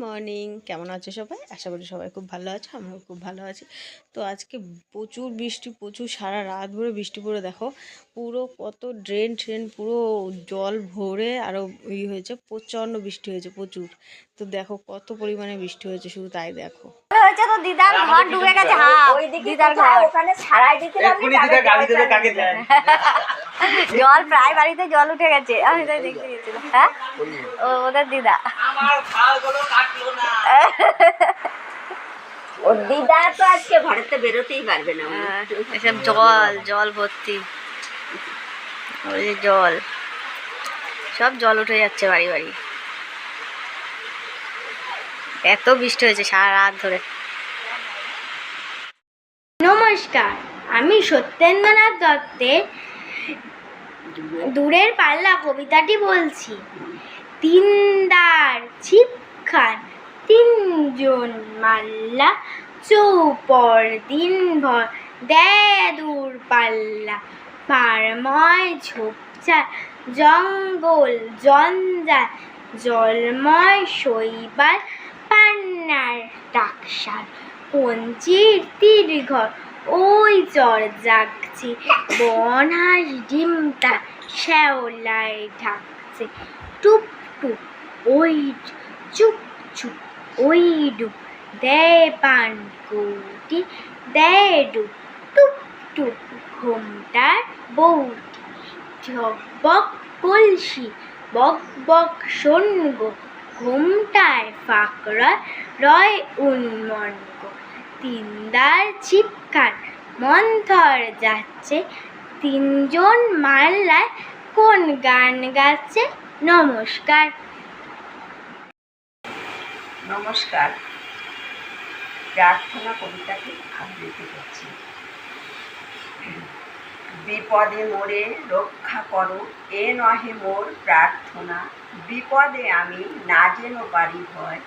Morning, কেমন আছো সবাই? আশা করি সবাই খুব ভালো আছো, আমরাও খুব ভালো আছি। তো আজকে প্রচুর বৃষ্টি, প্রচুর সারা রাত ভরে বৃষ্টি পড়ে দেখো পুরো কত ড্রেন পুরো জল ভরে আরও হয়েছে, প্রচণ্ড বৃষ্টি হয়েছে প্রচুর। তো দেখো কত পরিমাণে বৃষ্টি হয়েছে, শুধু তাই দেখো। হয়েছে তো দিদার ঘর ডুবে গেছে। দিদার ঘর ওখানে ছাড়াই দিতে জল প্রায় বাড়িতে জল উঠে গেছে। আমি তাই দেখতে গেছিলাম। হ্যাঁ, ওদের দিদা ওর দিদা তো আজকে ঘরেতে বেরোতেই পারবে না। এসব জল জল ভর্তি, ওই যে জল, সব জল উঠে যাচ্ছে বাড়ি বাড়ি। এত বৃষ্টি হয়েছে সারা রাত ধরে। নমস্কার, আমি সত্যেন্দ্রনাথ দত্তের দূরের পাল্লা কবিতাটি বলছি। তিনদার ছিপখান তিনজন মাল্লা, চৌপর দিনভর দেয় দূর পাল্লা। পারময় ঝোপঝাড় জঙ্গল জঞ্জাল, জলময় শৈবাল পান্নার টাকশাল। কঞ্চির তীর ঘর ওই চর জাগছে, বনহাঁস ডিমটা শ্যাওলায় ঢাকছে। টুপ টুপ ওই চুপ চুপ ওই ডুব, দেয় পান কৌটি দেয় ডুব। টুপ টুপ ঘোমটার বউটি, ঝকবক কলসি বক বক শোনগ, ঘোমটায় ফাঁকরা রয় উন্মন্গ। তিনদার ছিপখান মন্থর যাচ্ছে, তিনজন মাল্লায় কোন গান গাচ্ছে? নমস্কার। নমস্কার, প্রার্থনা কবিতাকে আবৃত্তি করছি। বিপদে মোরে রক্ষা করো, এ নহে মোর প্রার্থনা। বিপদে আমি না যেন পারি ভয়,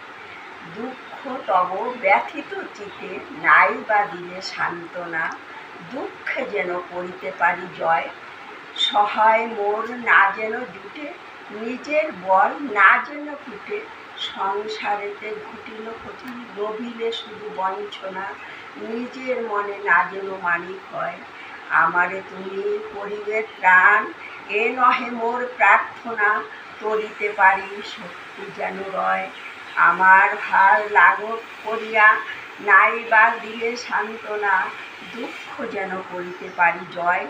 দুঃখ তব ব্যথিত চিতে নাই বা দিলে সান্ত্বনা। দুঃখে যেন করিতে পারি জয়, সহায় মোর না যেন জুটে, নিজের বল না যেন ফুটে। সংসারেতে ঘটিল ক্ষতি, রবিলে শুধু বঞ্চনা, নিজের মনে না যেন মালিক হয়। আমারে তুমি করিবে ত্রাণ, এ নহে মোর প্রার্থনা। করিতে পারি শক্তি যেন রয়, আমার ভার লাগক করিয়া নাই বা দিলে সান্ত্বনা। দুঃখ যেন করিতে পারি জয়,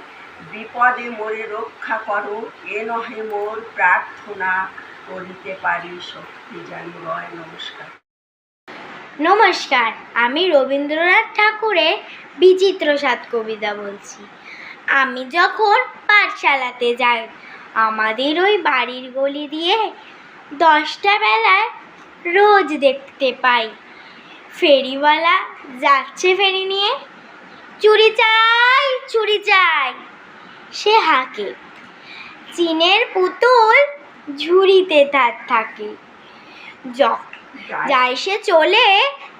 বিপদে মোরে রক্ষা করো, এ নহে মোর প্রার্থনা। করিতে পারি শক্তি যেন রয়। নমস্কার। নমস্কার, আমি রবীন্দ্রনাথ ঠাকুরের বিচিত্র সাত কবিতা বলছি। আমি যখন পাঠশালাতে যাই, আমাদের ওই বাড়ির গলি দিয়ে 10টা বেলায় রোজ দেখতে পাই ফেরিওয়ালা যাচ্ছে ফেরি নিয়ে। চুরি চাই চুরি চাই সে হাঁকে, চীনের পুতুল ঝুড়িতে তার থাকে। যায় সে চলে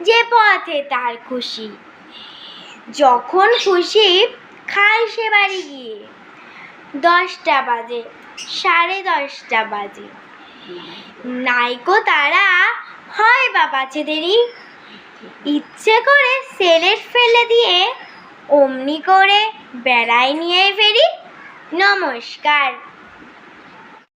যে পথে তার খুশি, যখন খুশি খায় সে বাড়ি গিয়ে। 10টা বাজে, 10:30 বাজে, নাইকো তারা হয় বা পাছে দেরি, ইচ্ছে করে সেলেট ফেলে দিয়ে অমনি করে বেড়াই নিয়ে ফেরি। নমস্কার।